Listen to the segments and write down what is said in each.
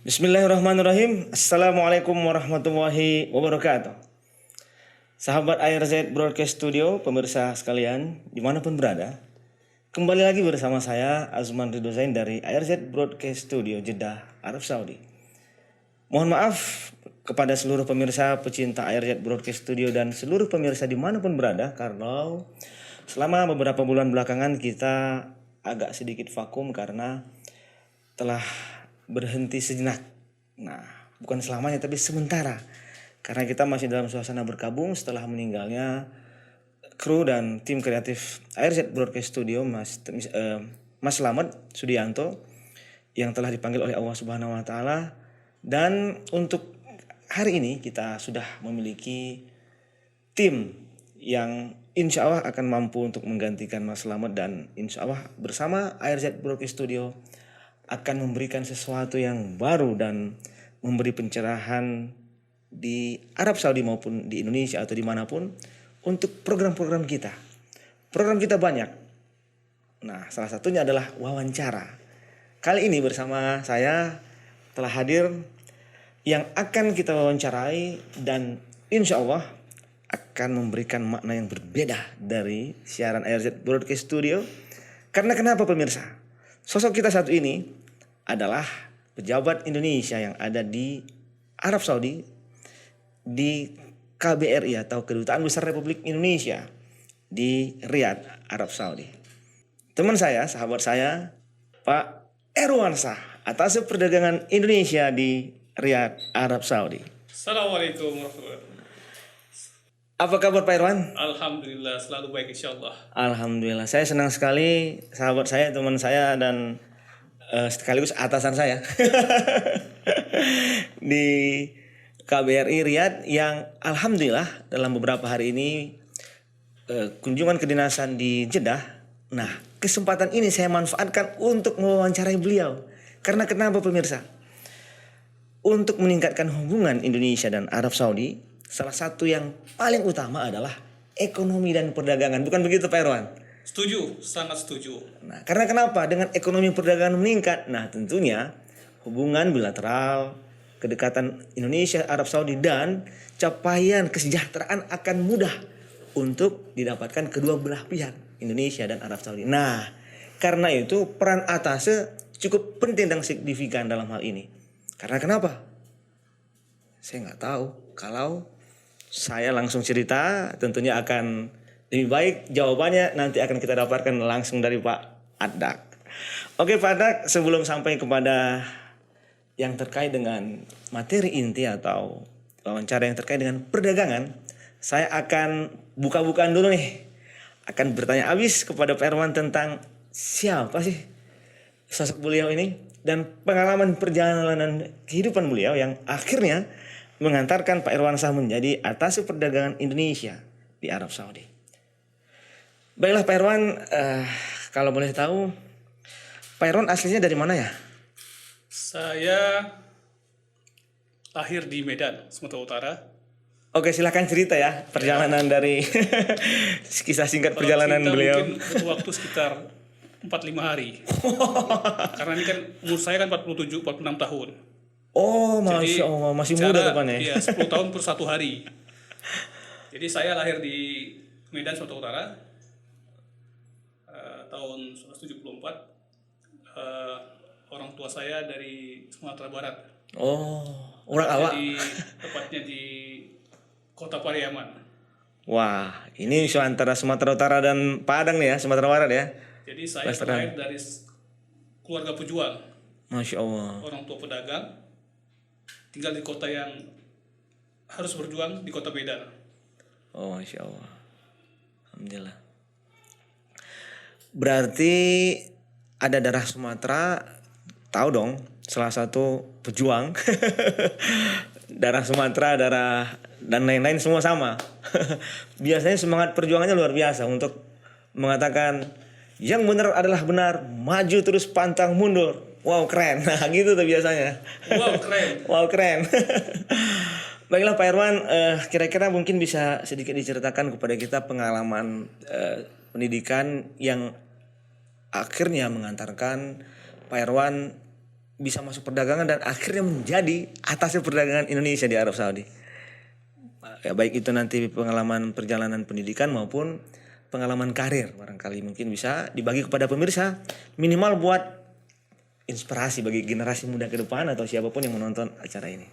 Bismillahirrahmanirrahim. Assalamualaikum warahmatullahi wabarakatuh. Sahabat ARZ Broadcast Studio, pemirsa sekalian dimanapun berada, kembali lagi bersama saya Azman Ridho Zain dari ARZ Broadcast Studio Jeddah, Arab Saudi. Mohon maaf kepada seluruh pemirsa pecinta ARZ Broadcast Studio dan seluruh pemirsa dimanapun berada, karena selama beberapa bulan belakangan kita agak sedikit vakum karena telah berhenti sejenak. Nah, bukan selamanya tapi sementara. Karena kita masih dalam suasana berkabung setelah meninggalnya kru dan tim kreatif ARZ Broadcast Studio Mas Slamet Sudianto yang telah dipanggil oleh Allah Subhanahu wa taala. Dan untuk hari ini kita sudah memiliki tim yang insya Allah akan mampu untuk menggantikan Mas Slamet, dan insya Allah bersama ARZ Broadcast Studio akan memberikan sesuatu yang baru dan memberi pencerahan di Arab Saudi maupun di Indonesia atau dimanapun untuk program-program kita. Program kita banyak. Nah, salah satunya adalah wawancara. Kali ini bersama saya telah hadir yang akan kita wawancarai dan insya Allah akan memberikan makna yang berbeda dari siaran ARZ Broadcast Studio. Karena kenapa pemirsa? Sosok kita satu ini adalah pejabat Indonesia yang ada di Arab Saudi di KBRI atau Kedutaan Besar Republik Indonesia di Riyadh, Arab Saudi. Teman saya, sahabat saya, Pak Erwansyah, atas perdagangan Indonesia di Riyadh, Arab Saudi. Assalamualaikum warahmatullahi wabarakatuh. Apa kabar Pak Irwan? Alhamdulillah, selalu baik insyaallah. Alhamdulillah, saya senang sekali sahabat saya, teman saya, dan sekaligus atasan saya di KBRI Riyadh yang alhamdulillah dalam beberapa hari ini kunjungan kedinasan di Jeddah. Nah, kesempatan ini saya manfaatkan untuk mewawancarai beliau. Karena kenapa pemirsa? Untuk meningkatkan hubungan Indonesia dan Arab Saudi, salah satu yang paling utama adalah ekonomi dan perdagangan. Bukan begitu Pak Irwan? Setuju, sangat setuju. Nah, karena kenapa? Dengan ekonomi perdagangan meningkat, nah tentunya hubungan bilateral, kedekatan Indonesia Arab Saudi dan capaian kesejahteraan akan mudah untuk didapatkan kedua belah pihak, Indonesia dan Arab Saudi. Nah, karena itu peran atase cukup penting dan signifikan dalam hal ini. Karena kenapa? Saya nggak tahu. Kalau saya langsung cerita, tentunya akan lebih baik jawabannya nanti akan kita dapatkan langsung dari Pak Adak. Oke Pak Adak, sebelum sampai kepada yang terkait dengan materi inti atau wawancara yang terkait dengan perdagangan, saya akan buka-bukaan dulu nih. Akan bertanya habis kepada Pak Irwan tentang siapa sih sosok beliau ini dan pengalaman perjalanan kehidupan beliau yang akhirnya mengantarkan Pak Irwansyah menjadi atas perdagangan Indonesia di Arab Saudi. Baiklah Pak Irwan, kalau boleh tahu Pak Irwan aslinya dari mana ya? Saya lahir di Medan, Sumatera Utara. Oke, silahkan cerita ya perjalanan dari kisah singkat Kalau perjalanan cerita beliau. mungkin butuh waktu sekitar 4-5 hari. Karena ini kan umur saya kan 47, 46 tahun. Oh, Jadi, Masya Allah, masih muda depannya. Iya, 10 tahun per 1 hari. Jadi saya lahir di Medan, Sumatera Utara. Tahun 1974. Orang tua saya dari Sumatera Barat. Oh, orang awak. Tepatnya di Kota Pariaman. Wah, ini antara Sumatera Utara dan Padang nih ya, Sumatera Barat ya. Jadi saya terlahir dari keluarga pejuang. Masya Allah. Orang tua pedagang. Tinggal di kota yang harus berjuang di kota Medan. Oh, Masya Allah. Alhamdulillah. Berarti ada darah Sumatera, tahu dong, salah satu pejuang. Darah Sumatera, darah dan lain-lain semua sama. Biasanya semangat perjuangannya luar biasa untuk mengatakan yang benar adalah benar, maju terus pantang mundur. Wow, keren. Nah, gitu tuh biasanya. Wow, keren. Wow, keren. Baiklah Pak Irwan, kira-kira mungkin bisa sedikit diceritakan kepada kita pengalaman pendidikan yang akhirnya mengantarkan Pak Irwan bisa masuk perdagangan dan akhirnya menjadi atasnya perdagangan Indonesia di Arab Saudi. Ya, baik itu nanti pengalaman perjalanan pendidikan maupun pengalaman karir, barangkali mungkin bisa dibagi kepada pemirsa, minimal buat inspirasi bagi generasi muda ke depan atau siapapun yang menonton acara ini.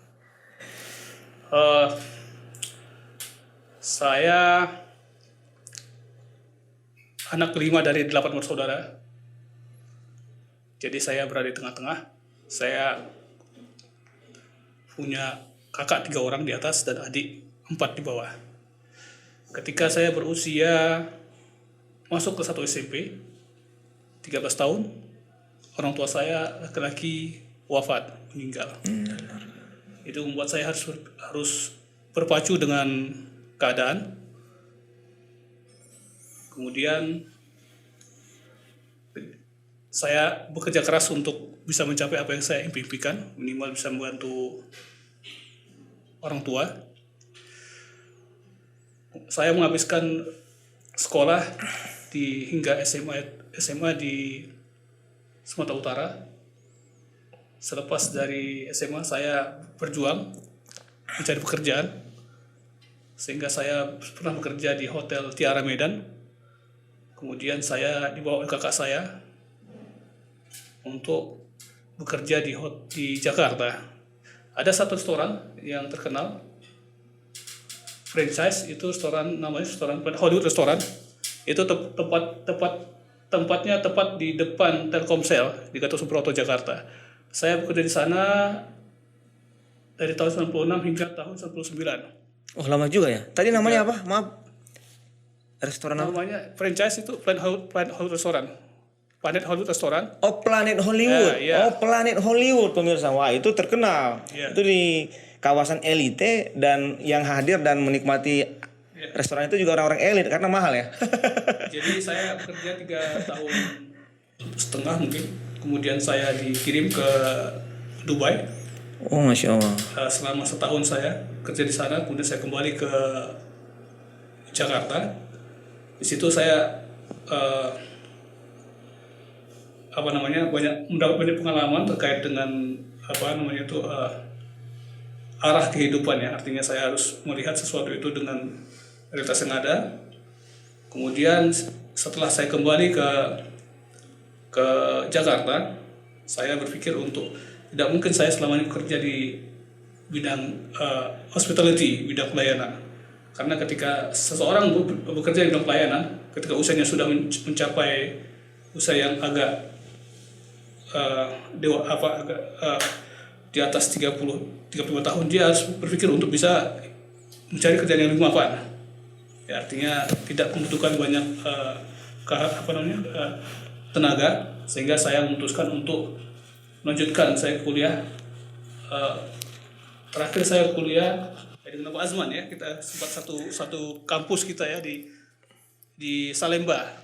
Saya anak kelima dari 8 bersaudara. Jadi saya berada di tengah-tengah. Saya punya kakak 3 orang di atas dan adik 4 di bawah. Ketika saya berusia masuk ke 1 SMP, 13 tahun, orang tua saya laki-laki wafat, meninggal. Itu membuat saya harus berpacu dengan keadaan. Kemudian saya bekerja keras untuk bisa mencapai apa yang saya impikan, minimal bisa membantu orang tua. Saya menghabiskan sekolah hingga SMA di Sumatera Utara. Selepas dari SMA saya berjuang mencari pekerjaan, sehingga saya pernah bekerja di Hotel Tiara Medan. Kemudian saya dibawa oleh kakak saya untuk bekerja di Jakarta. Ada satu restoran yang terkenal, franchise, itu restoran namanya restoran Hollywood Restoran. Itu tempatnya tepat di depan Telkomsel di Gatot Subroto, Jakarta. Saya bekerja di sana dari tahun 96 hingga tahun 99. Oh, lama juga ya. Tadi namanya apa? Maaf. Restoran apa? Namanya franchise itu Planet Hollywood Restoran. Planet Hollywood Restoran. Oh, Planet Hollywood. Ya. Oh, Planet Hollywood pemirsa. Wah, itu terkenal. Ya. Itu di kawasan elite dan yang hadir dan menikmati restoran itu juga orang-orang elit karena mahal ya. Jadi saya bekerja 3 tahun setengah mungkin. Kemudian saya dikirim ke Dubai. Oh, Masya Allah. Selama setahun saya kerja di sana. Kemudian saya kembali ke Jakarta. Di situ saya mendapat banyak pengalaman terkait dengan arah kehidupan ya. Artinya saya harus melihat sesuatu itu dengan realitas yang ada. Kemudian setelah saya kembali ke Jakarta, saya berpikir untuk tidak mungkin saya selama ini bekerja di bidang hospitality, bidang pelayanan. Karena ketika seseorang bekerja di bidang pelayanan, ketika usianya sudah mencapai usia yang agak di atas 35 tahun, dia harus berpikir untuk bisa mencari kerjaan yang lebih mapan. Ya, artinya tidak membutuhkan banyak tenaga, sehingga saya memutuskan untuk melanjutkan saya kuliah. Terakhir saya kuliah dengan Pak Azman ya, kita sempat satu kampus kita ya di Salemba.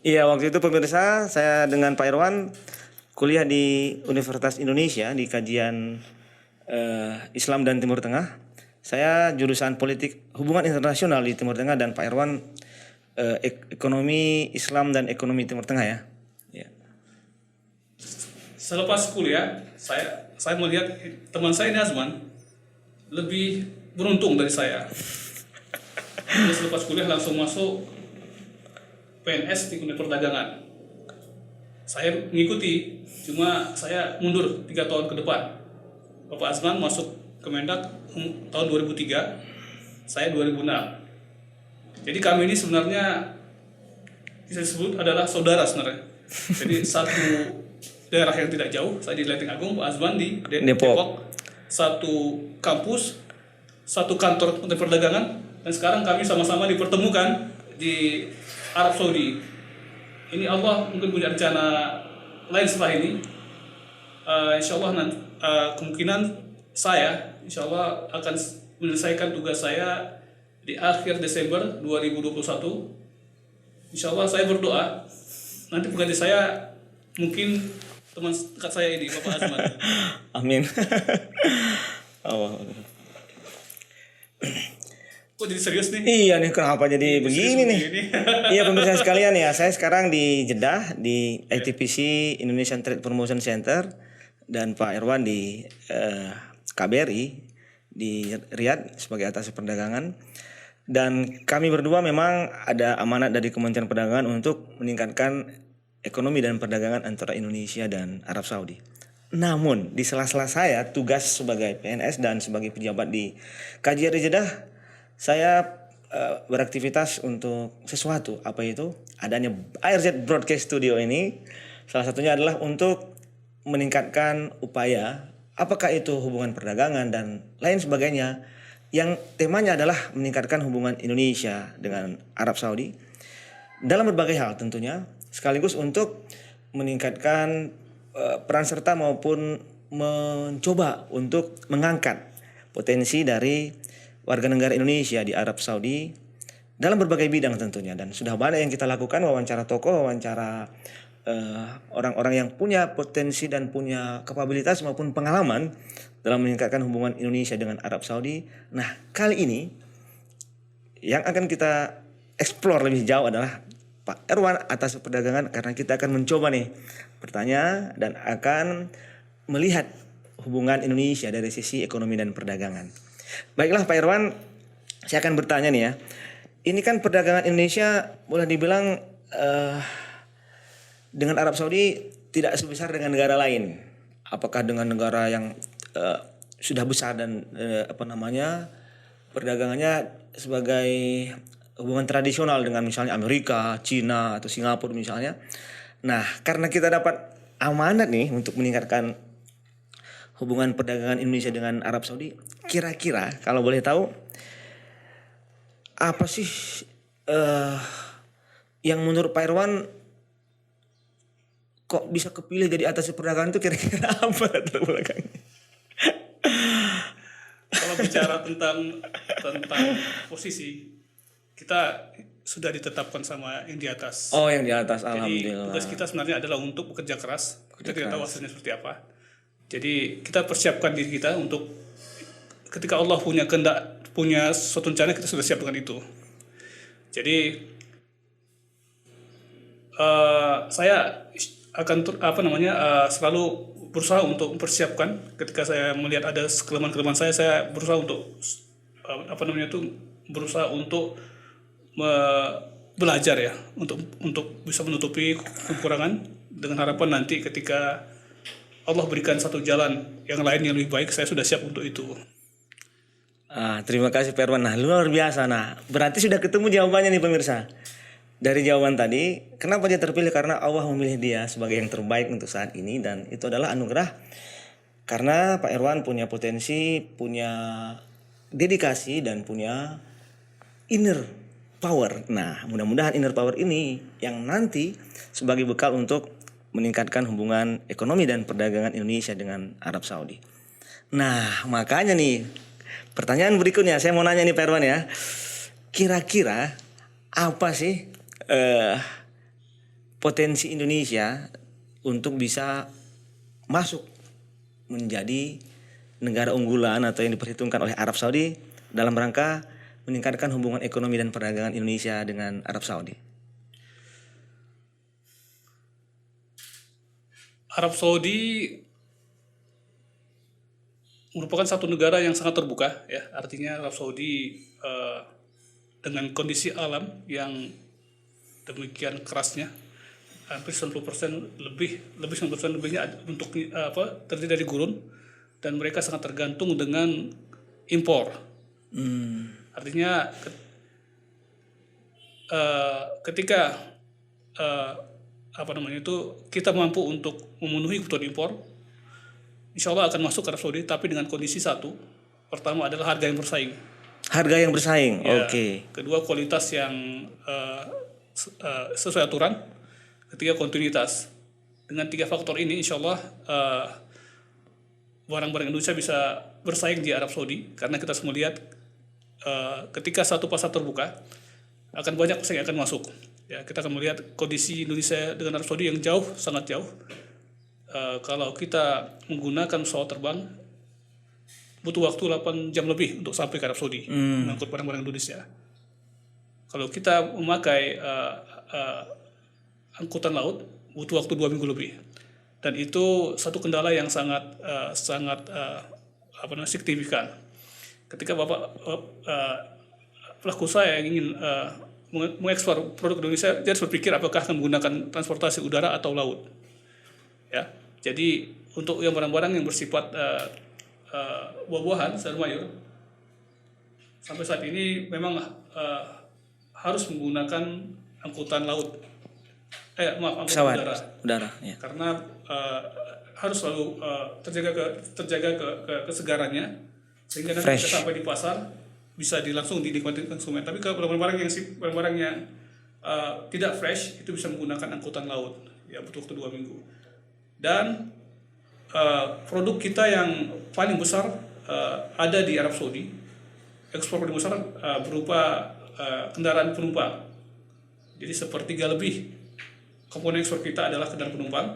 Iya, waktu itu pemirsa saya dengan Pak Irwan kuliah di Universitas Indonesia di kajian Islam dan Timur Tengah. Saya jurusan politik hubungan internasional di Timur Tengah dan Pak Irwan ekonomi Islam dan ekonomi Timur Tengah ya. Ya. Selepas kuliah, saya melihat teman saya ini Azman lebih beruntung dari saya. Dia selepas kuliah langsung masuk PNS di Kementerian Perdagangan. Saya mengikuti, cuma saya mundur 3 tahun ke depan. Bapak Azman masuk Kemendak tahun 2003, saya 2006. Jadi kami ini sebenarnya bisa disebut adalah saudara sebenarnya. Jadi satu daerah yang tidak jauh, saya di Lenteng Agung, Pak Azman di Depok. Satu kampus, satu kantor Kementerian Perdagangan, dan sekarang kami sama-sama dipertemukan di Arab Saudi. Ini Allah mungkin punya rencana lain setelah ini. Insya Allah nanti kemungkinan saya insya Allah akan menyelesaikan tugas saya di akhir Desember 2021. Insya Allah saya berdoa nanti pengganti saya mungkin teman dekat saya ini, Bapak Azman. Amin. Allah. Kok jadi serius nih? Iya nih, kenapa jadi begini nih? Begini. Iya pemirsa sekalian ya, saya sekarang di Jeddah di ITPC Indonesian Trade Promotion Center. dan Pak Irwan di KBRI di Riyadh sebagai atas perdagangan. Dan kami berdua memang ada amanat dari Kementerian Perdagangan untuk meningkatkan ekonomi dan perdagangan antara Indonesia dan Arab Saudi. Namun di sela-sela saya tugas sebagai PNS dan sebagai pejabat di KJRI Jeddah, saya beraktivitas untuk sesuatu. Apa itu? Adanya ARZ Broadcast Studio ini salah satunya adalah untuk meningkatkan upaya apakah itu hubungan perdagangan dan lain sebagainya yang temanya adalah meningkatkan hubungan Indonesia dengan Arab Saudi dalam berbagai hal tentunya, sekaligus untuk meningkatkan peran serta maupun mencoba untuk mengangkat potensi dari warga negara Indonesia di Arab Saudi dalam berbagai bidang tentunya. Dan sudah banyak yang kita lakukan, wawancara tokoh, wawancara orang-orang yang punya potensi dan punya kapabilitas maupun pengalaman dalam meningkatkan hubungan Indonesia dengan Arab Saudi. Nah, kali ini yang akan kita explore lebih jauh adalah Pak Irwan atas perdagangan, karena kita akan mencoba nih bertanya dan akan melihat hubungan Indonesia dari sisi ekonomi dan perdagangan. Baiklah Pak Irwan, saya akan bertanya nih ya. Ini kan perdagangan Indonesia boleh dibilang dengan Arab Saudi tidak sebesar dengan negara lain. Apakah dengan negara yang sudah besar dan perdagangannya sebagai hubungan tradisional dengan misalnya Amerika, Cina atau Singapura misalnya. Nah, karena kita dapat amanat nih untuk meningkatkan hubungan perdagangan Indonesia dengan Arab Saudi, kira-kira kalau boleh tahu apa sih yang menurut Pak Irwan kok bisa kepilih jadi atas perdagangan itu, kira-kira apa latar belakangnya? Kalau bicara tentang posisi, kita sudah ditetapkan sama yang di atas. Oh, yang di atas, Jadi alhamdulillah. tugas kita sebenarnya adalah untuk bekerja keras. Kita tidak tahu hasilnya seperti apa. Jadi kita persiapkan diri kita untuk ketika Allah punya kehendak, punya suatu rencana, kita sudah siap dengan itu. Jadi saya akan selalu berusaha untuk mempersiapkan. Ketika saya melihat ada kelemahan-kelemahan saya berusaha untuk berusaha untuk belajar ya, untuk bisa menutupi kekurangan, dengan harapan nanti ketika Allah berikan satu jalan yang lain yang lebih baik, saya sudah siap untuk itu. Terima kasih Pak Irwan. Nah, luar biasa. Nah, berarti sudah ketemu jawabannya nih pemirsa. Dari jawaban tadi, kenapa dia terpilih? Karena Allah memilih dia sebagai yang terbaik untuk saat ini, dan itu adalah anugerah. Karena Pak Irwan punya potensi, punya dedikasi, dan punya inner power. Nah, mudah-mudahan inner power ini yang nanti sebagai bekal untuk meningkatkan hubungan ekonomi dan perdagangan Indonesia dengan Arab Saudi. Nah, makanya nih pertanyaan berikutnya saya mau nanya nih Pak Irwan ya. Kira-kira apa sih potensi Indonesia untuk bisa masuk menjadi negara unggulan atau yang diperhitungkan oleh Arab Saudi dalam rangka meningkatkan hubungan ekonomi dan perdagangan Indonesia dengan Arab Saudi? Arab Saudi merupakan satu negara yang sangat terbuka ya. Artinya Arab Saudi dengan kondisi alam yang demikian kerasnya, hampir 90% lebih 90% lebihnya untuk terdiri dari gurun, dan mereka sangat tergantung dengan impor. Artinya ketika kita mampu untuk memenuhi kebutuhan impor, insya Allah akan masuk ke Arab Saudi, tapi dengan kondisi satu. Pertama adalah harga yang bersaing. Harga yang bersaing, Ya, oke. kedua kualitas yang sesuai aturan. Ketiga kontinuitas. Dengan 3 faktor ini insya Allah barang-barang Indonesia bisa bersaing di Arab Saudi, karena kita semua lihat ketika satu pasar terbuka akan banyak pesaing yang akan masuk. Ya, kita akan melihat kondisi Indonesia dengan Arab Saudi yang jauh, sangat jauh. Kalau kita menggunakan pesawat terbang butuh waktu 8 jam lebih untuk sampai ke Arab Saudi mengangkut barang-barang Indonesia. Kalau kita memakai angkutan laut butuh waktu 2 minggu lebih. dan itu satu kendala yang sangat signifikan. Ketika pelaku usaha yang ingin mengekspor produk Indonesia, dia harus berpikir apakah akan menggunakan transportasi udara atau laut. Ya, jadi untuk yang barang-barang yang bersifat buah-buahan, sayur mayur, sampai saat ini memang harus menggunakan angkutan laut, angkutan Pesawat udara, ya. karena harus selalu terjaga kesegarannya sehingga nanti Fresh. bisa sampai di pasar bisa langsung dinikmati konsumen. Tapi kalau barang-barang yang tidak fresh itu bisa menggunakan angkutan laut, ya butuh waktu 2 minggu. Dan produk kita yang paling besar ada di Arab Saudi. Ekspor paling besar berupa kendaraan penumpang. Jadi sepertiga lebih komponen ekspor kita adalah kendaraan penumpang.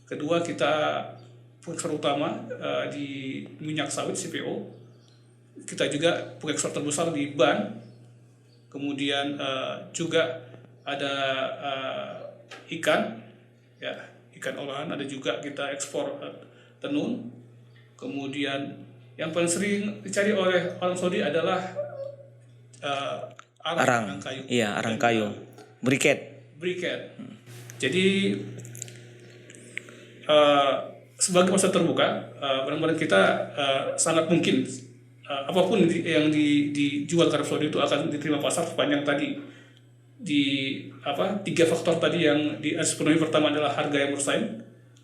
Kedua, kita pengekspor utama di minyak sawit CPO. Kita juga pengekspor terbesar di ban. Kemudian juga ada ikan, ya ikan olahan. Ada juga kita ekspor tenun. Kemudian yang paling sering dicari oleh orang Saudi adalah arang kayu. Iya, arang kayu. Briket. Jadi sebagai pasar terbuka, barang-barang kita sangat mungkin apapun yang dijual ke Arab Saudi itu akan diterima pasar sepanjang tadi tiga faktor tadi yang harus penuhi. Pertama adalah harga yang bersaing,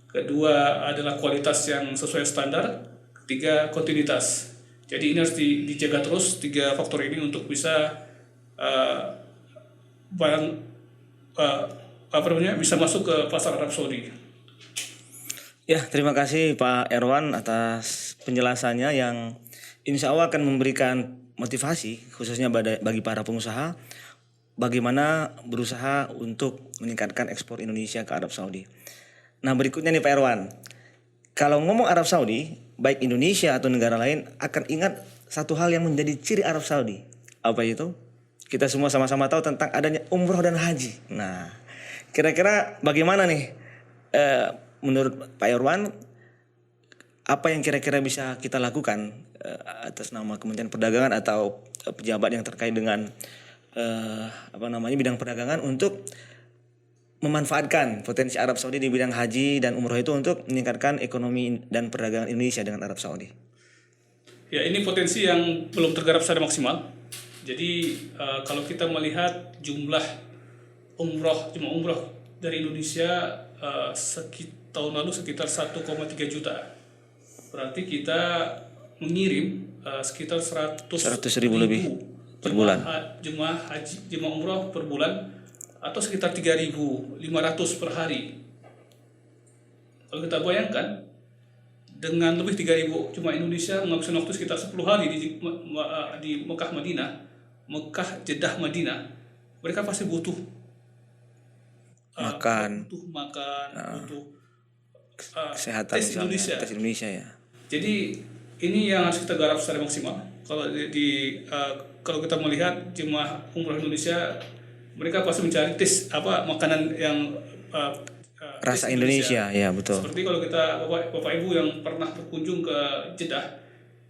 kedua adalah kualitas yang sesuai standar, ketiga kontinuitas. Jadi ini harus dijaga terus 3 faktor ini untuk bisa barang bisa masuk ke pasar Arab Saudi. Ya, terima kasih Pak Erwan atas penjelasannya yang insya Allah akan memberikan motivasi khususnya bagi para pengusaha bagaimana berusaha untuk meningkatkan ekspor Indonesia ke Arab Saudi. Nah, berikutnya nih Pak Erwan, kalau ngomong Arab Saudi, baik Indonesia atau negara lain akan ingat satu hal yang menjadi ciri Arab Saudi. Apa itu? Kita semua sama-sama tahu tentang adanya umroh dan haji. Nah, kira-kira bagaimana nih menurut Pak Erwan, apa yang kira-kira bisa kita lakukan atas nama Kementerian Perdagangan atau pejabat yang terkait dengan bidang perdagangan untuk memanfaatkan potensi Arab Saudi di bidang haji dan umroh itu untuk meningkatkan ekonomi dan perdagangan Indonesia dengan Arab Saudi? Ya, ini potensi yang belum tergarap secara maksimal. Jadi kalau kita melihat jumlah umroh dari Indonesia tahun lalu sekitar 1,3 juta. Berarti kita mengirim sekitar 100.000 lebih per bulan. Jemaah umroh per bulan atau sekitar 3.500 per hari. Kalau kita bayangkan dengan lebih 3.000 jemaah Indonesia menghabiskan waktu sekitar 10 hari di Mekah Jeddah Madinah, mereka pasti butuh makan, butuh kesehatan tes Indonesia ya. Jadi ini yang harus kita garap secara maksimal. Kalau kita melihat jemaah umroh Indonesia, mereka pasti mencari makanan yang rasa Indonesia, ya betul. Seperti kalau kita Bapak Ibu yang pernah berkunjung ke Jeddah,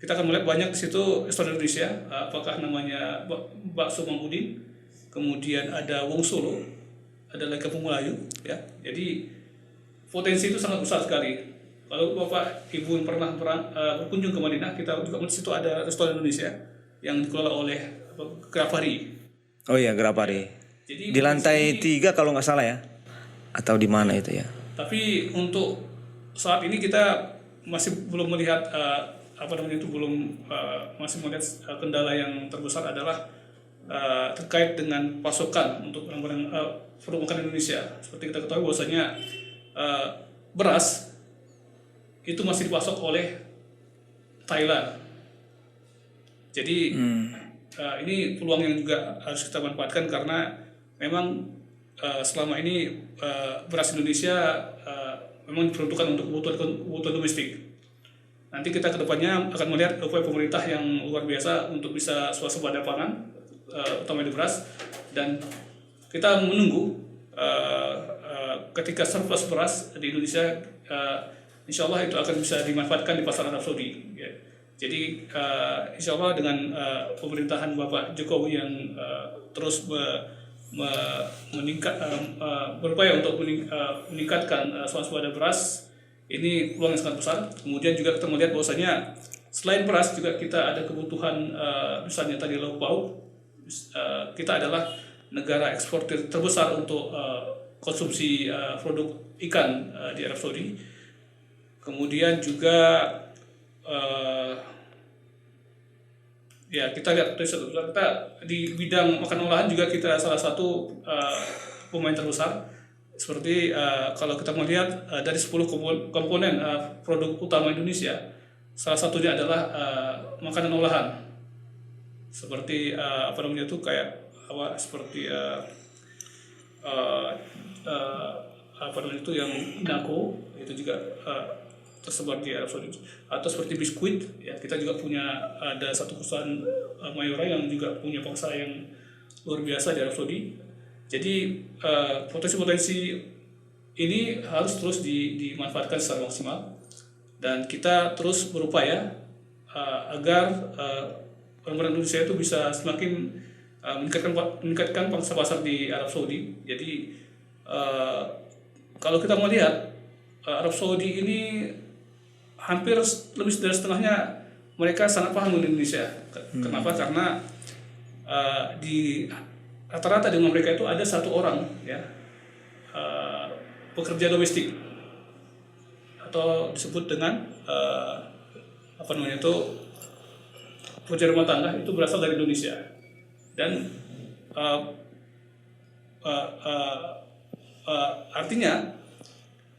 kita akan melihat banyak di situ restoran Indonesia, apakah namanya bakso Mangudin, kemudian ada Wong Solo, ada lagi Kampung Melayu, ya. Jadi potensi itu sangat besar sekali. Kalau Bapak Ibu yang pernah berkunjung ke Madinah, kita juga di situ ada restoran Indonesia yang dikelola oleh Grapari. Oh iya, Grapari. Jadi di lantai 3 kalau nggak salah ya, atau di mana itu ya. Tapi untuk saat ini kita masih belum melihat masih melihat kendala yang terbesar adalah terkait dengan pasokan untuk barang-barang produk makanan Indonesia. Seperti kita ketahui bahwasanya beras itu masih dipasok oleh Thailand. Jadi ini peluang yang juga harus kita manfaatkan karena memang selama ini beras Indonesia memang diperuntukkan untuk kebutuhan domestik. Nanti kita kedepannya akan melihat upaya pemerintah yang luar biasa untuk bisa swasembada pangan, utamanya di beras, dan kita menunggu ketika surplus beras di Indonesia insya Allah itu akan bisa dimanfaatkan di pasar Arab Saudi. Ya. Jadi insya Allah dengan pemerintahan Bapak Jokowi yang terus berupaya untuk meningkatkan swasembada beras, ini peluang yang sangat besar. Kemudian juga kita melihat bahwasanya selain beras juga kita ada kebutuhan misalnya tadi lauk pauk. Kita adalah negara eksportir terbesar untuk konsumsi produk ikan di Arab Saudi. Kemudian juga ya kita lihat kita di bidang makanan olahan juga kita salah satu pemain terbesar. Seperti kalau kita melihat dari 10 komponen produk utama Indonesia, salah satunya adalah makanan olahan. Seperti apa namanya itu kayak apa seperti apa namanya itu yang nako itu juga tersebar di Arab Saudi, atau seperti biskuit ya, kita juga punya ada satu perusahaan Mayora yang juga punya pangsa yang luar biasa di Arab Saudi. Jadi potensi-potensi ini harus terus dimanfaatkan secara maksimal, dan kita terus berupaya agar orang-orang Indonesia itu bisa semakin meningkatkan pangsa pasar di Arab Saudi. Jadi kalau kita melihat Arab Saudi ini hampir lebih dari setengahnya mereka sangat paham dengan Indonesia. Kenapa? Karena di rata-rata dengan mereka itu ada satu orang ya pekerja domestik atau disebut dengan apa namanya itu pekerja rumah tangga itu berasal dari Indonesia. Dan artinya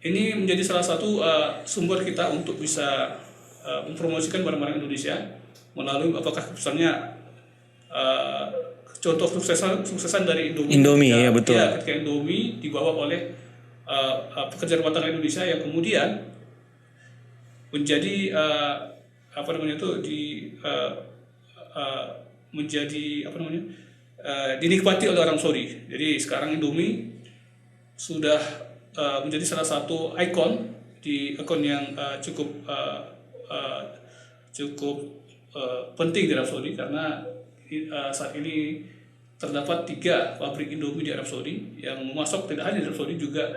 ini menjadi salah satu sumber kita untuk bisa mempromosikan barang-barang Indonesia melalui apakah misalnya contoh suksesan dari Indomie. Indomie ya betul. Ya, ketika Indomie dibawa oleh pekerja rumah tangga Indonesia yang kemudian menjadi apa namanya itu menjadi apa namanya dinikmati oleh orang Saudi. Jadi sekarang Indomie sudah menjadi salah satu ikon yang cukup penting di Arab Saudi, karena saat ini terdapat 3 pabrik Indomie di Arab Saudi yang memasok tidak hanya di Arab Saudi, juga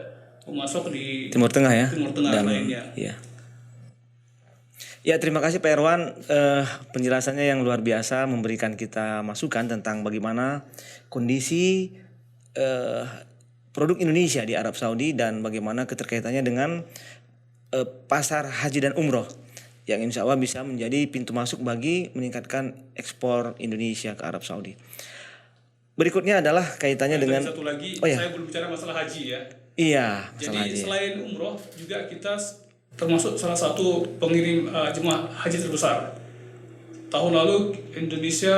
memasok di Timur Tengah ya. Timur Tengah Dan lainnya. ya. Ya, terima kasih Pak Irwan, penjelasannya yang luar biasa, memberikan kita masukan tentang bagaimana kondisi produk Indonesia di Arab Saudi dan bagaimana keterkaitannya dengan pasar haji dan umroh yang insya Allah bisa menjadi pintu masuk bagi meningkatkan ekspor Indonesia ke Arab Saudi. Berikutnya adalah kaitannya dengan satu lagi, ya. Saya belum bicara masalah haji ya. Iya. Jadi selain umroh juga kita termasuk salah satu pengirim jemaah haji terbesar. Tahun lalu Indonesia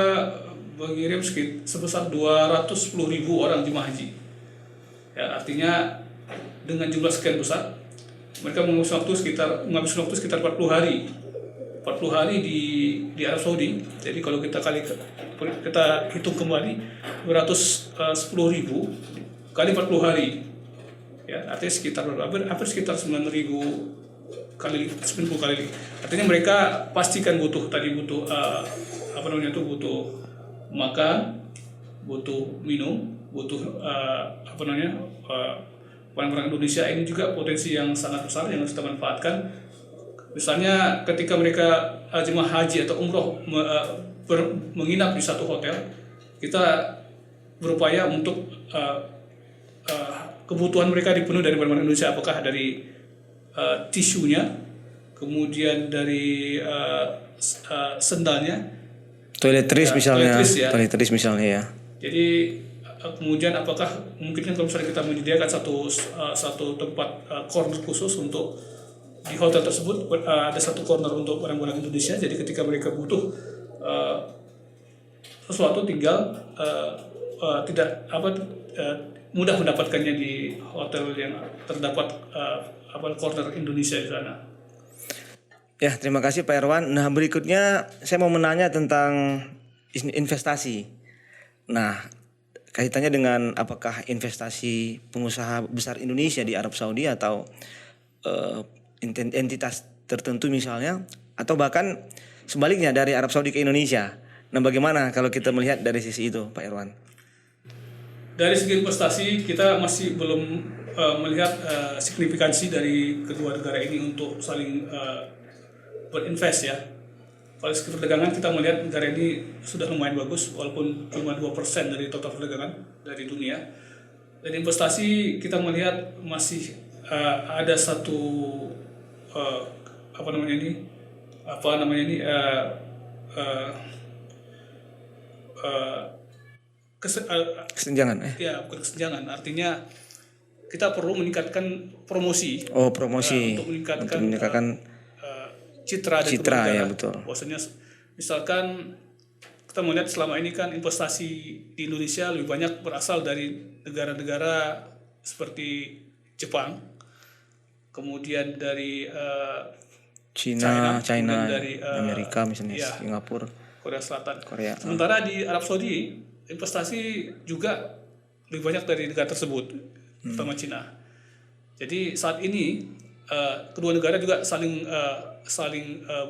mengirim sebesar 210.000 orang jemaah haji. Ya, artinya dengan jumlah sekian besar, mereka menghabiskan waktu sekitar 40 hari. 40 hari di Arab Saudi. Jadi kalau kita hitung kembali 210.000 kali 40 hari. Ya, artinya sekitar hampir sekitar 9.000 kali 90 kali. Artinya mereka pastikan butuh apa namanya itu butuh makan, butuh minum, butuh apa namanya orang-orang Indonesia ini juga potensi yang sangat besar yang harus kita manfaatkan. Misalnya ketika mereka jemaah haji atau umroh menginap di satu hotel, kita berupaya untuk kebutuhan mereka dipenuhi dari barang-barang Indonesia, apakah dari tisunya, kemudian dari sendalnya, toiletries misalnya, toiletries ya. Toiletries misalnya ya. Jadi kemudian apakah mungkin kan kalau misalnya kita menyediakan satu tempat corner khusus untuk di hotel tersebut, ada satu corner untuk orang-orang Indonesia. Jadi ketika mereka butuh sesuatu tinggal mudah mendapatkannya di hotel yang terdapat corner Indonesia di sana. Ya, terima kasih Pak Irwan. Nah, berikutnya saya mau menanya tentang investasi. Nah, kaitannya dengan apakah investasi pengusaha besar Indonesia di Arab Saudi atau entitas tertentu misalnya, atau bahkan sebaliknya dari Arab Saudi ke Indonesia. Nah, bagaimana kalau kita melihat dari sisi itu, Pak Irwan? Dari segi investasi kita masih belum melihat signifikansi dari kedua negara ini untuk saling berinvest ya. Kalau segi perdagangan kita melihat negara ini sudah lumayan bagus walaupun cuma 2% dari total perdagangan dari dunia. Dan investasi kita melihat masih ada satu apa namanya ini Kesenjangan ya, bukan kesenjangan, artinya kita perlu meningkatkan promosi. Promosi untuk meningkatkan citra dari citra, kedua negara. ya betul. Bahwasanya misalkan kita melihat selama ini kan investasi di Indonesia lebih banyak berasal dari negara-negara seperti Jepang, kemudian dari China, kemudian dari Amerika misalnya, ya, Singapura, Korea Selatan. Korea. Sementara di Arab Saudi investasi juga lebih banyak dari negara tersebut, terutama Cina. Jadi saat ini kedua negara juga saling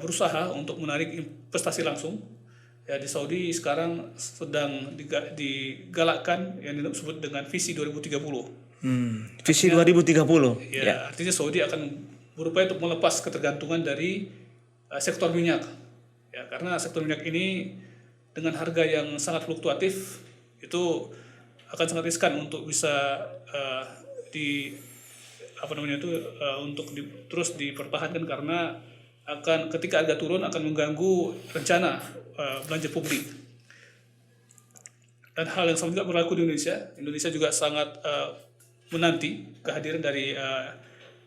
berusaha untuk menarik investasi langsung. Ya, di Saudi sekarang sedang digalakkan yang disebut dengan visi 2030. Visi 2030. Ya, artinya Saudi akan berupaya untuk melepas ketergantungan dari sektor minyak. Ya, karena sektor minyak ini dengan harga yang sangat fluktuatif itu akan sangat riskan untuk bisa terus dipertahankan, karena ketika harga turun akan mengganggu rencana belanja publik. Dan hal yang sama juga berlaku di Indonesia. Indonesia juga sangat menanti kehadiran dari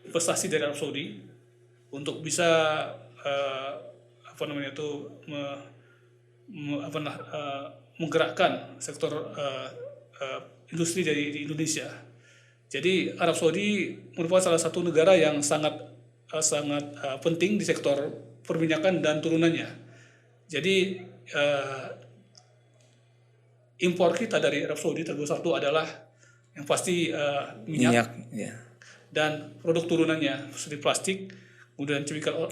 investasi dari Arab Saudi untuk bisa menggerakkan sektor industri di Indonesia. Jadi Arab Saudi merupakan salah satu negara yang sangat penting di sektor perminyakan dan turunannya. Jadi impor kita dari Arab Saudi terbesar itu adalah yang pasti minyak ya. Dan produk turunannya seperti plastik, kemudian chemical.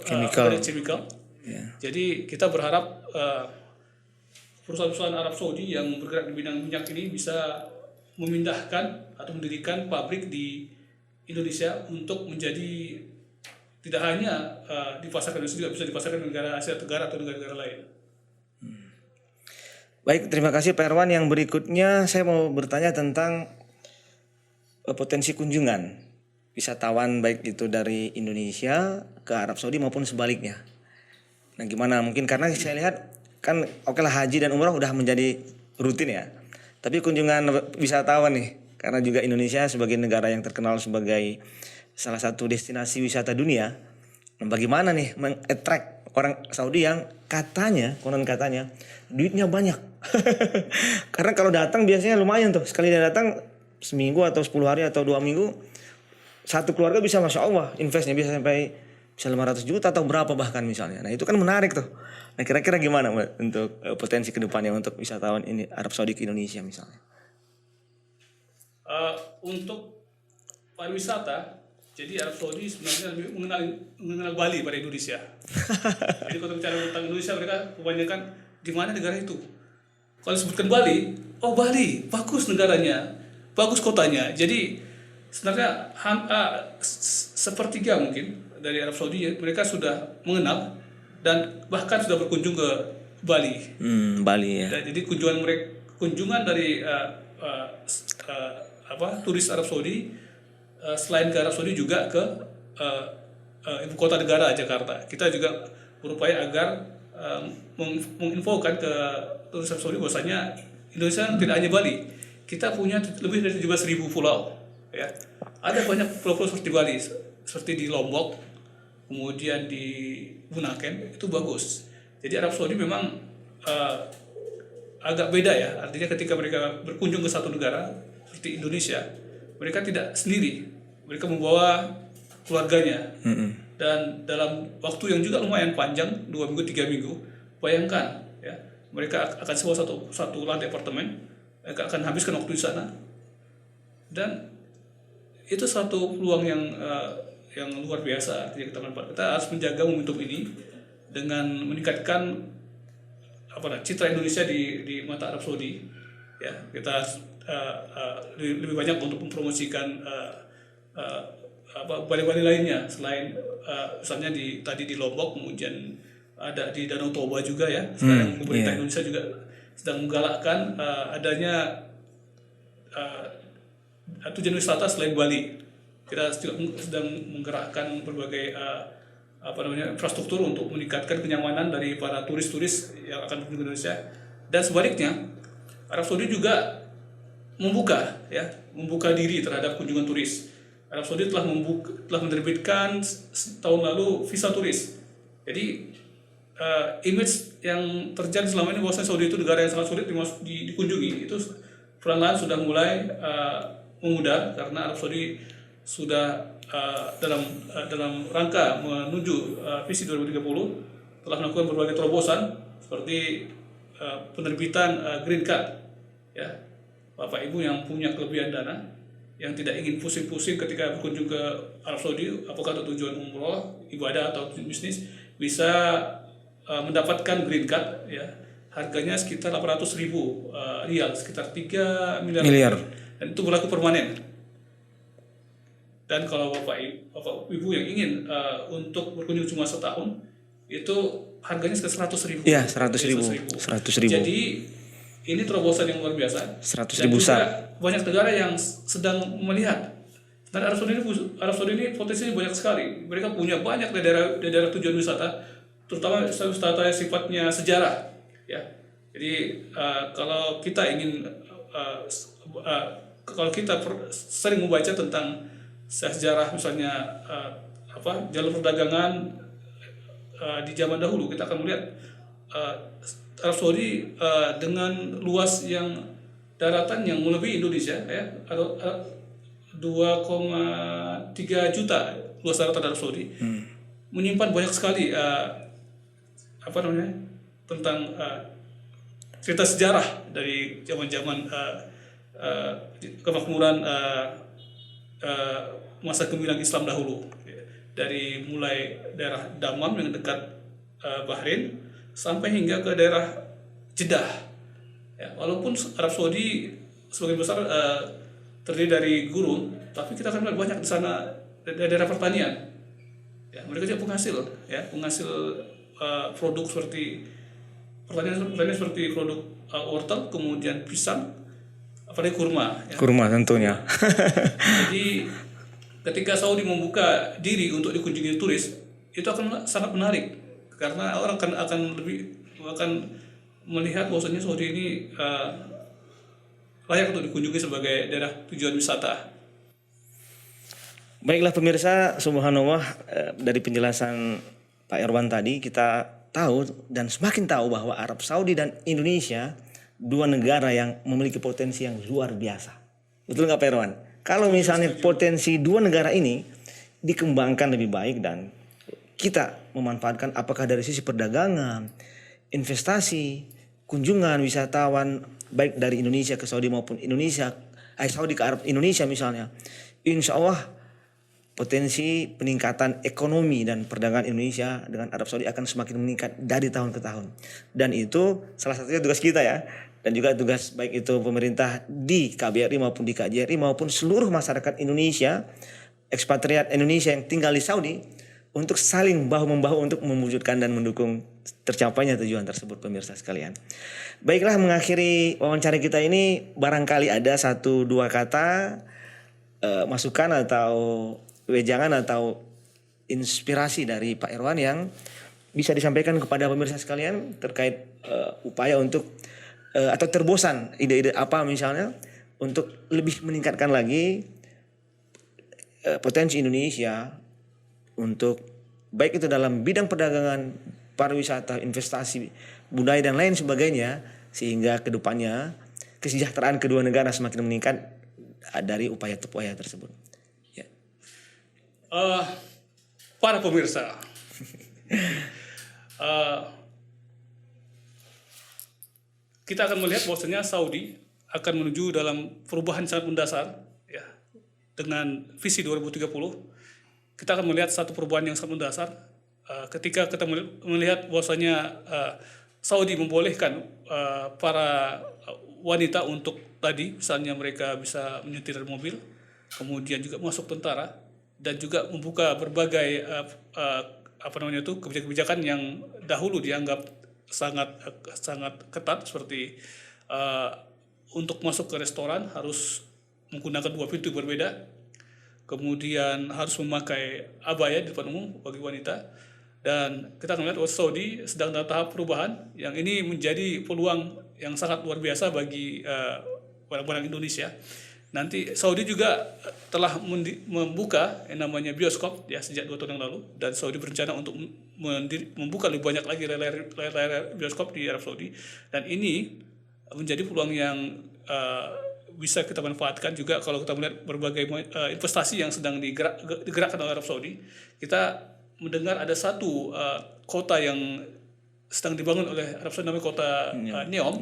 Ya. Jadi kita berharap perusahaan-perusahaan Arab Saudi yang bergerak di bidang minyak ini bisa memindahkan atau mendirikan pabrik di Indonesia untuk menjadi tidak hanya dipasarkan di Indonesia, juga bisa dipasarkan di negara Asia Tenggara atau negara-negara lain. Baik, terima kasih Pak Irwan. Yang berikutnya saya mau bertanya tentang potensi kunjungan wisatawan baik itu dari Indonesia ke Arab Saudi maupun sebaliknya. Nah, gimana mungkin, karena saya lihat kan oke lah haji dan umrah udah menjadi rutin ya. Tapi kunjungan wisatawan nih, karena juga Indonesia sebagai negara yang terkenal sebagai salah satu destinasi wisata dunia. Nah, bagaimana nih meng-attract orang Saudi yang konon katanya duitnya banyak. Karena kalau datang biasanya lumayan tuh, sekali dia datang seminggu atau 10 hari atau 2 minggu, satu keluarga bisa Masya Allah investnya bisa sampai 500 juta atau berapa bahkan misalnya. Nah, itu kan menarik tuh. Nah, kira-kira gimana untuk potensi kedepannya untuk wisatawan ini Arab Saudi ke Indonesia misalnya? Untuk pariwisata, jadi Arab Saudi sebenarnya lebih mengenal Bali pada Indonesia. Jadi kalau bicara tentang Indonesia, mereka kebanyakan di mana negara itu. Kalau disebutkan Bali, oh Bali, bagus negaranya, bagus kotanya. Jadi sebenarnya sepertiga mungkin dari Arab Saudi mereka sudah mengenal dan bahkan sudah berkunjung ke Bali. Bali ya. Dan jadi kunjungan dari turis Arab Saudi selain ke Arab Saudi juga ke ibu kota negara Jakarta. Kita juga berupaya agar menginfokan ke turis Arab Saudi bahwasanya Indonesia tidak hanya Bali. Kita punya lebih dari 17.000 pulau. Ya, ada banyak pulau-pulau seperti Bali, seperti di Lombok, kemudian di Bunaken, itu bagus. Jadi Arab Saudi memang agak beda ya, artinya ketika mereka berkunjung ke satu negara seperti Indonesia, mereka tidak sendiri, mereka membawa keluarganya. Dan dalam waktu yang juga lumayan panjang, 2 minggu, 3 minggu, bayangkan ya, mereka akan sewa satu lantai apartemen, mereka akan habiskan waktu di sana, dan itu satu peluang yang luar biasa artinya kita harus menjaga momentum ini dengan meningkatkan citra Indonesia di mata Arab Saudi. Ya, kita harus lebih banyak untuk mempromosikan bali-bali lainnya selain misalnya tadi di Lombok, kemudian ada di Danau Toba juga ya. Sekarang pemerintah Indonesia juga sedang menggalakkan adanya tujuan wisata selain Bali. Kita sedang menggerakkan berbagai infrastruktur untuk meningkatkan kenyamanan dari para turis-turis yang akan berkunjung ke Indonesia. Dan sebaliknya, Arab Saudi juga membuka diri terhadap kunjungan turis. Arab Saudi telah menerbitkan tahun lalu visa turis. Jadi image yang terjadi selama ini bahwasanya Saudi itu negara yang sangat sulit dikunjungi itu perlahan sudah mulai memudar, karena Arab Saudi sudah dalam rangka menuju visi 2030 telah melakukan berbagai terobosan seperti penerbitan green card. Ya, Bapak Ibu yang punya kelebihan dana, yang tidak ingin pusing-pusing ketika berkunjung ke Arab Saudi, apakah tujuan umroh, ibadah atau bisnis, bisa mendapatkan green card, ya, harganya sekitar 800.000 rial, sekitar 3 miliar. Dan itu berlaku permanen. Dan kalau Bapak Ibu yang ingin untuk berkunjung cuma setahun, itu harganya sekitar 100.000. Iya, 100.000. Jadi ini terobosan yang luar biasa. 100.000 dan juga besar. banyak negara yang sedang melihat. Dan Arab Saudi ini potensinya banyak sekali. Mereka punya banyak daerah tujuan wisata, terutama wisata yang sifatnya sejarah. Ya, jadi kalau kita ingin sering membaca tentang sejarah, misalnya jalur perdagangan di zaman dahulu, kita akan melihat Arab Saudi dengan luas yang daratan yang melebihi Indonesia, ya, 2,3 juta luas daratan Arab Saudi, menyimpan banyak sekali tentang cerita sejarah dari zaman-zaman kemakmuran masa gemilang Islam dahulu, dari mulai daerah Damam yang dekat Bahrain sampai hingga ke daerah Jeddah. Ya, walaupun Arab Saudi sebagian besar terdiri dari gurun, tapi kita akan melihat banyak di sana daerah pertanian. Ya, mereka juga penghasil produk seperti pertanian seperti produk wortel, kemudian pisang, apalagi kurma. Ya. Kurma tentunya. Jadi ketika Saudi membuka diri untuk dikunjungi turis, itu akan sangat menarik, karena orang akan melihat bahwasanya Saudi ini layak untuk dikunjungi sebagai daerah tujuan wisata. Baiklah pemirsa, subhanallah, dari penjelasan Pak Irwan tadi kita tahu dan semakin tahu bahwa Arab Saudi dan Indonesia dua negara yang memiliki potensi yang luar biasa. Betul nggak Pak Irwan? Kalau misalnya potensi dua negara ini dikembangkan lebih baik dan kita memanfaatkan apakah dari sisi perdagangan, investasi, kunjungan wisatawan baik dari Indonesia ke Saudi maupun Saudi ke Arab Indonesia misalnya, insya Allah potensi peningkatan ekonomi dan perdagangan Indonesia dengan Arab Saudi akan semakin meningkat dari tahun ke tahun. Dan itu salah satunya tugas kita ya. Dan juga tugas baik itu pemerintah di KBRI maupun di KJRI maupun seluruh masyarakat Indonesia, ekspatriat Indonesia yang tinggal di Saudi, untuk saling bahu-membahu untuk mewujudkan dan mendukung tercapainya tujuan tersebut pemirsa sekalian. Baiklah, mengakhiri wawancara kita ini barangkali ada 1-2 kata masukan atau wejangan atau inspirasi dari Pak Irwan yang bisa disampaikan kepada pemirsa sekalian terkait upaya untuk atau terbosan ide-ide apa misalnya untuk lebih meningkatkan lagi potensi Indonesia untuk baik itu dalam bidang perdagangan, pariwisata, investasi, budaya dan lain sebagainya, sehingga kedepannya kesejahteraan kedua negara semakin meningkat dari upaya-upaya tersebut. Ya. Para pemirsa, kita akan melihat bahwasanya Saudi akan menuju dalam perubahan sangat mendasar, ya, dengan visi 2030. kita akan melihat satu perubahan yang sangat mendasar ketika kita melihat bahwasanya Saudi membolehkan para wanita untuk tadi misalnya mereka bisa menyetir mobil, kemudian juga masuk tentara dan juga membuka berbagai kebijakan-kebijakan yang dahulu dianggap sangat ketat seperti untuk masuk ke restoran harus menggunakan 2 pintu berbeda, kemudian harus memakai abaya di depan umum bagi wanita. Dan kita akan melihat bahwa Saudi sedang dalam tahap perubahan yang ini menjadi peluang yang sangat luar biasa bagi barang-barang Indonesia. Nanti Saudi juga telah membuka yang namanya bioskop ya sejak 2 tahun yang lalu, dan Saudi berencana untuk membuka lebih banyak lagi layar bioskop di Arab Saudi, dan ini menjadi peluang yang bisa kita manfaatkan juga kalau kita melihat berbagai investasi yang sedang digerakkan oleh Arab Saudi. Kita mendengar ada satu kota yang sedang dibangun oleh Arab Saudi namanya kota Neom.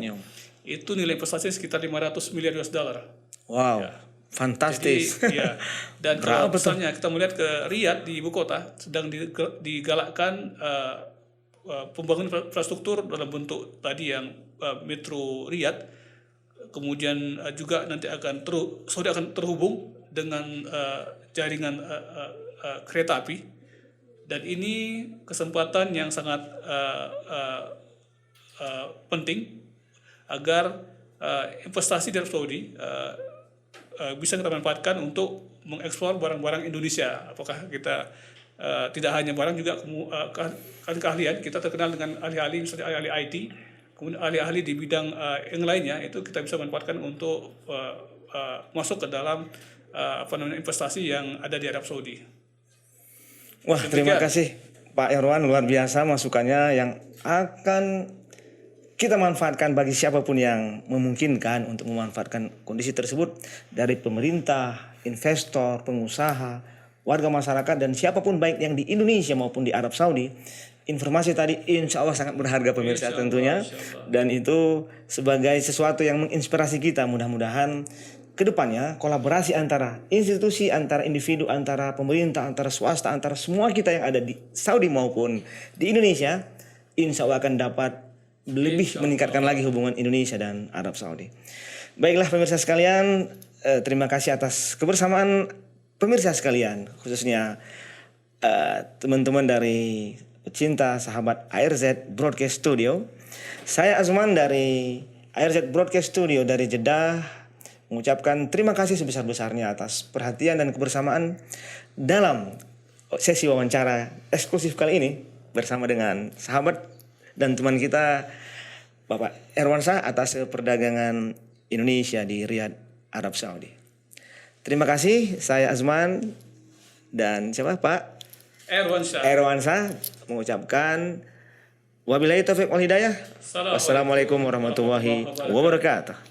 Itu nilai investasi sekitar 500 miliar US dollar. Wow, Ya. Fantastis. Jadi, ya. Dan kalau misalnya kita melihat ke Riyadh di ibu kota sedang digalakkan pembangunan infrastruktur dalam bentuk tadi yang metro Riyadh, kemudian juga nanti Saudi akan terhubung dengan jaringan kereta api, dan ini kesempatan yang sangat penting agar investasi dari Saudi bisa kita manfaatkan untuk mengeksplor barang-barang Indonesia. Apakah kita tidak hanya barang, juga keahlian. Kita terkenal dengan ahli-ahli, misalnya ahli-ahli IT, kemudian ahli-ahli di bidang yang lainnya, itu kita bisa manfaatkan untuk masuk ke dalam investasi yang ada di Arab Saudi. Wah, terima kasih Pak Erwan, luar biasa masukannya yang akan kita manfaatkan bagi siapapun yang memungkinkan untuk memanfaatkan kondisi tersebut, dari pemerintah, investor, pengusaha, warga masyarakat, dan siapapun baik yang di Indonesia maupun di Arab Saudi. Informasi tadi insya Allah sangat berharga pemirsa tentunya, dan itu sebagai sesuatu yang menginspirasi kita. Mudah-mudahan kedepannya kolaborasi antara institusi, antara individu, antara pemerintah, antara swasta, antara semua kita yang ada di Saudi maupun di Indonesia, insya Allah akan dapat lebih meningkatkan lagi hubungan Indonesia dan Arab Saudi. Baiklah pemirsa sekalian, terima kasih atas kebersamaan pemirsa sekalian, khususnya teman-teman dari pecinta sahabat ARZ Broadcast Studio. Saya Azman dari ARZ Broadcast Studio dari Jeddah mengucapkan terima kasih sebesar-besarnya atas perhatian dan kebersamaan dalam sesi wawancara eksklusif kali ini bersama dengan sahabat dan teman kita Bapak Erwansyah atas perdagangan Indonesia di Riyadh, Arab Saudi. Terima kasih, saya Azman dan siapa Pak? Erwansyah mengucapkan wabillahi taufiq wal hidayah. Wassalamualaikum warahmatullahi wabarakatuh.